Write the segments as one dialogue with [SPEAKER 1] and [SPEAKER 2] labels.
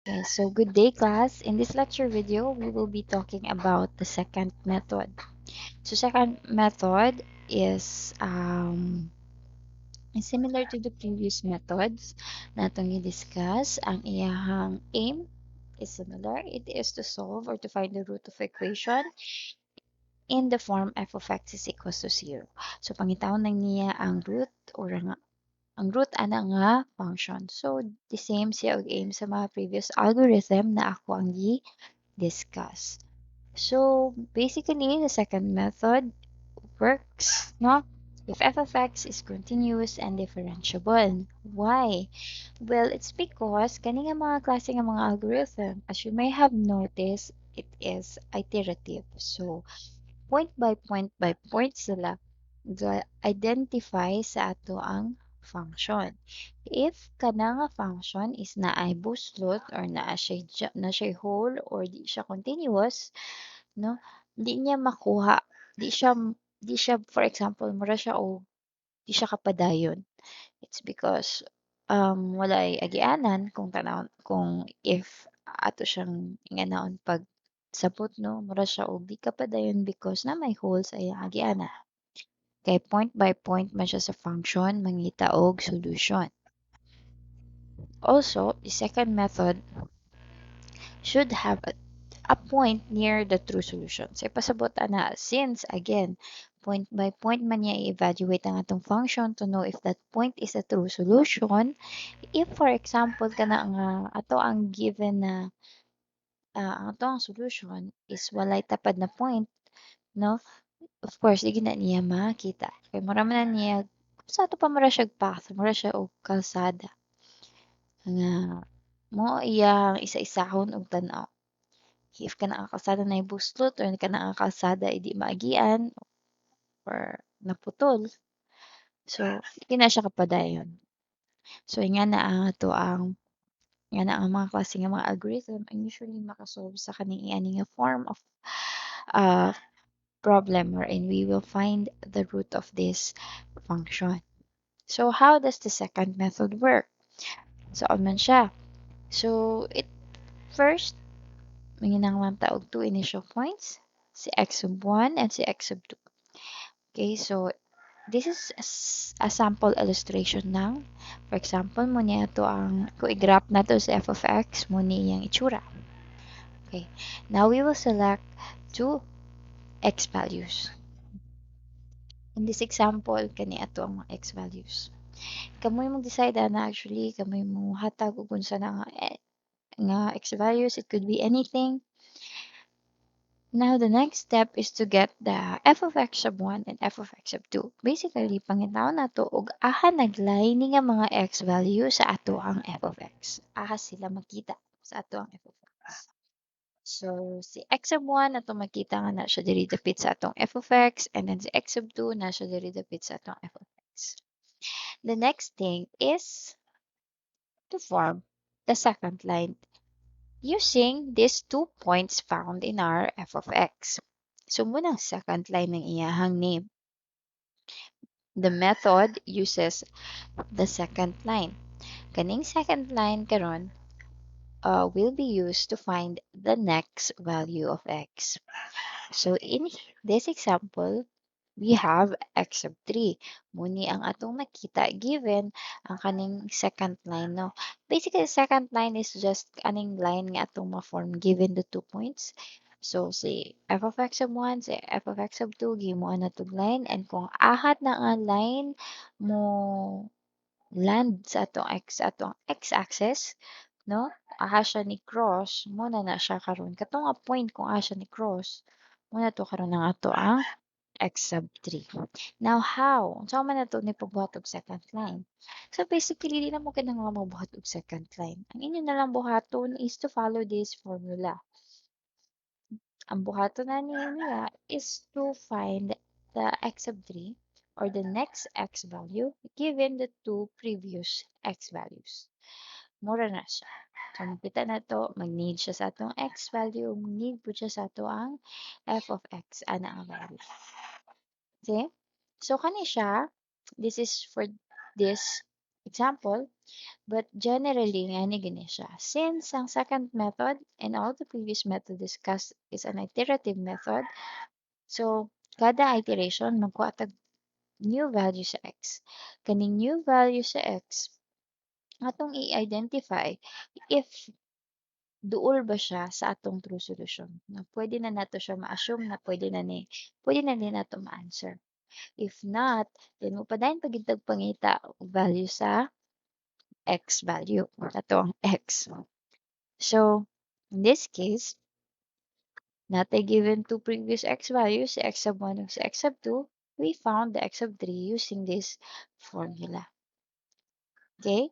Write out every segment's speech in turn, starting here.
[SPEAKER 1] Okay, so good day class. In this lecture video, we will be talking about the secant method. So secant method is similar to the previous methods na itong i-discuss. Ang iyahang aim is similar. It is to solve or to find the root of equation in the form f of x is equals to 0. So pangitawon lang niya ang root or ang root ana nga function. So the same siya og aim sa mga previous algorithm na ako ang discuss. So basically, the second method works, no? If f of x is continuous and differentiable. Why? Well, it's because kani nga mga klase nga mga algorithm, as you may have noticed, it is iterative. So, point by point sila identify sa ato ang function. If kana nga function is naay buslot or na siya whole or di siya continuous, no? Di niya makuha, di siya for example, mura siya o di siya kapadayon. It's because walay agianan kung tanawon kung if ato siyang inganaon pag sabot no mura siya og di kapadayon because na may hole sa iyang agianan. Kay point by point man siya sa function mangita og solution. Also, the second method should have a point near the true solution. So, pasabot ana, since, again, point by point man niya i-evaluate ang atong function to know if that point is a true solution. If, for example, kana nga ato ang given na ang ato ang solution is walay tapad na point, no? Of course, di na niya makita. Kaya mura man na niya, sa ato pa mura siya path, mura siya og kalsada. Nga, mo iyang isa-isahon og tan-aw. If ka kalsada na ibuslot or ka kalsada hindi maagian or naputol, so di na siya kapadayon. So nga na ang ato nga na ang mga klase nga mga algorithm ang usually makasolve sa kaning ani nga form of uh, problem wherein we will find the root of this function. So how does the second method work? So man siya. So it first may ginanglan ta og two initial points, si x sub 1 and si x sub 2. Okay, so this is a sample illustration lang. For example, mo niya ito ang, kung i-graph na to sa f of x, mo niya yung itsura. Okay, now we will select two x values. In this example, kani ato ang mga x values. Kamoy mag-decide na actually, kamoy mo hatag kung sa nga x values. It could be anything. Now, the next step is to get the f of x sub 1 and f of x sub 2. Basically, pangitaw na to og aha nagline nga mga x value sa ato ang f of x. Aha sila makita sa ato ang f of x. So, si x sub 1 ato makita nga na siya diri dapit sa atong f of x and then si x sub 2 na siya diri dapit sa atong f of x. The next thing is to form the second line using these 2 points found in our f of x. So, munang second line ng iyahang name. The method uses the second line. Kaning second line karon will be used to find the next value of x. So, in this example, we have x sub 3. Muni ang atong nakita given ang kaning second line. No? Basically, second line is just kaning line nga atong ma-form given the 2 points. So, si f of x sub 1, si f of x sub 2, gimuan na itong line. And kung ahat na ang line mo land sa atong x-axis, no? Aha siya ni cross, muna na siya karon. Katong nga point kung aha siya ni cross, muna to karon ang ato ang x sub 3. Now, how? So, man na ito ni pagbuhat og second line. So, basically, di na mo kinang mabuhat og second line. Ang inyo na lang buhaton is to follow this formula. Ang buhaton na niya is to find the x sub 3 or the next x value given the two previous x values. Mura na siya. So, makita na to, mag-need siya sa atong x value, mag-need po siya sa ato ang f of x, ana ang value. Okay? So, kani siya, this is for this example, but generally nga ni gini siya. Since ang second method and all the previous method discussed is an iterative method, so kada iteration magkuha tag new value sa x. Kaning new value sa x atong i-identify if duol ba siya sa atong true solution. Na pwede na nato siya ma-assume na pwede na din nato ma-answer. If not, then mo pa dayon pagitag pangita og value sa x value. Ato ang x. So, in this case, natay given two previous x values, si x sub 1 ug si x sub 2, we found the x sub 3 using this formula. Okay?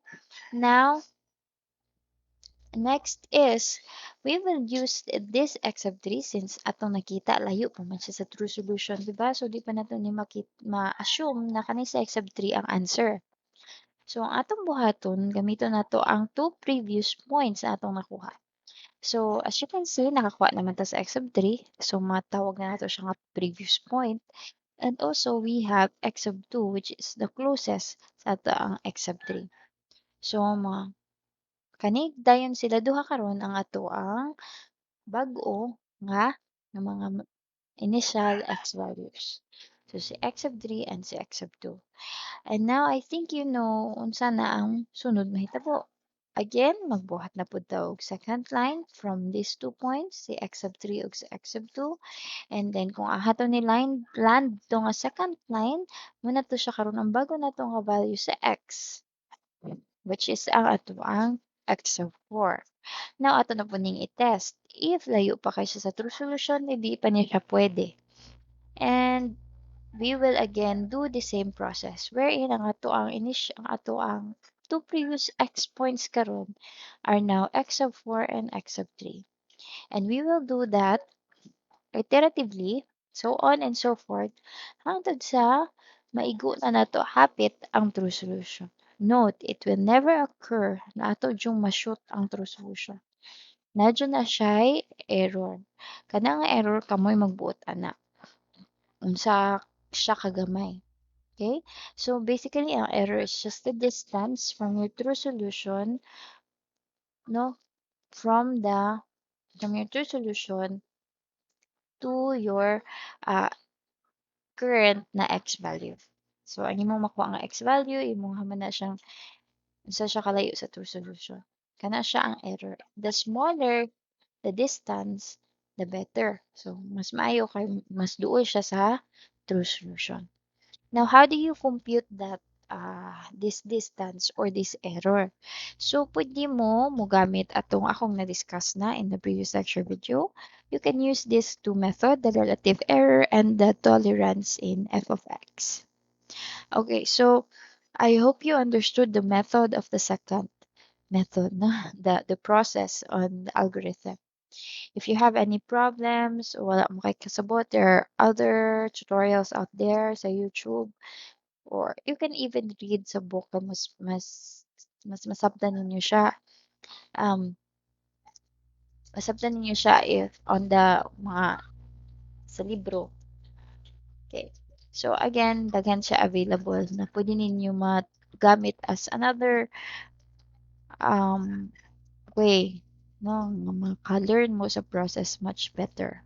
[SPEAKER 1] Now, next is, we will use this x sub 3 since atong nakita, layo pa man siya sa true solution, diba? So, di pa nato ni ma-assume na kani sa x sub 3 ang answer. So, ang atong buhaton, gamiton nato ang two previous points na atong nakuha. So, as you can see, nakakuha naman ta sa x sub 3. So, matawag na nato siya nga previous point. And also, we have x sub 2, which is the closest sa ato ang x sub 3. So, kanig dayon sila duha karon ang ato ang bag-o nga mga initial x values. So, si x sub 3 and si x sub 2. And now, I think you know unsa na ang sunod mahitabo. Again, magbuhat na po ta og second line from these 2 points, si x sub 3 ug si x sub 2. And then, kung ahato ni line land to nga second line, muna to siya karon ang bago na to nga value sa x, which is ang ato ang x sub 4. Now, ato na po ning i-test. If layo pa kayo sa true solution, hindi pa niya siya pwede. And we will again do the same process wherein ang ato ang two previous x points karon are now x sub 4 and x sub 3. And we will do that iteratively, so on and so forth, hangtod sa maigo na nato hapit ang true solution. Note, it will never occur na ato yung ma-shoot ang true solution. Nadyo na siya'y error. Kana nga error kamoy magbuot ana. Unsa siya kagamay. Okay? So basically, ang error is just the distance from your true solution, no, from your true solution to your uh, current na x value. So, ang imong makuha nga x value, imong haman na siyang unsa siya kalayo sa true solution. Kana siya ang error. The smaller the distance, the better. So, mas maayo kay mas duol siya sa true solution. Now, how do you compute that this distance or this error? So, pwede mo gamit atong akong na-discuss na in the previous lecture video. You can use these two methods, the relative error and the tolerance in f of x. Okay, so I hope you understood the method of the second method, no? the process on the algorithm. If you have any problems, wala mo kay kasabot, there are other tutorials out there sa YouTube, or you can even read sa book na mas masabtan ninyo siya. Masabtan ninyo siya if on the mga sa libro. Okay. So again, daghan siya available na pwede ninyo magamit as another way, no, nga maka-learn mo sa process much better.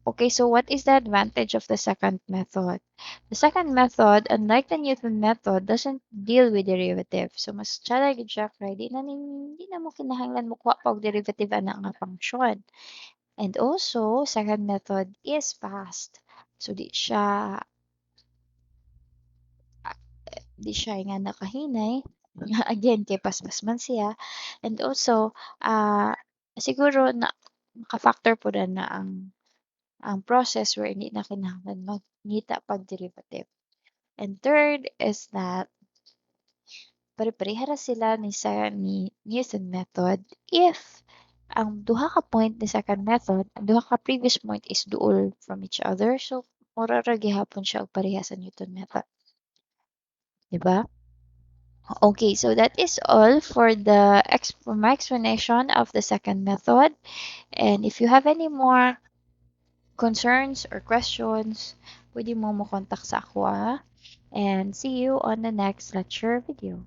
[SPEAKER 1] Okay, so what is the advantage of the second method? The second method, unlike the Newton method, doesn't deal with derivative. So, mas tsara gid siya kay di na mo kinahanglan mo kuha pa og derivative ana nga function. And also, second method is fast. So, di siya nga nakahinay. Again, kay paspas man siya. And also, siguro na maka-factor po na ang process where hindi na kinahanglan magngita pag derivative. And third is that pare-pareha ra sila ni Newton method if ang duha ka point ni second method, ang duha ka previous point is duol from each other. So, mura ra gihapon siya og pareha sa Newton method. Diba? Okay, so that is all for for my explanation of the second method. And if you have any more concerns or questions, pwede mo contact sa ako and see you on the next lecture video.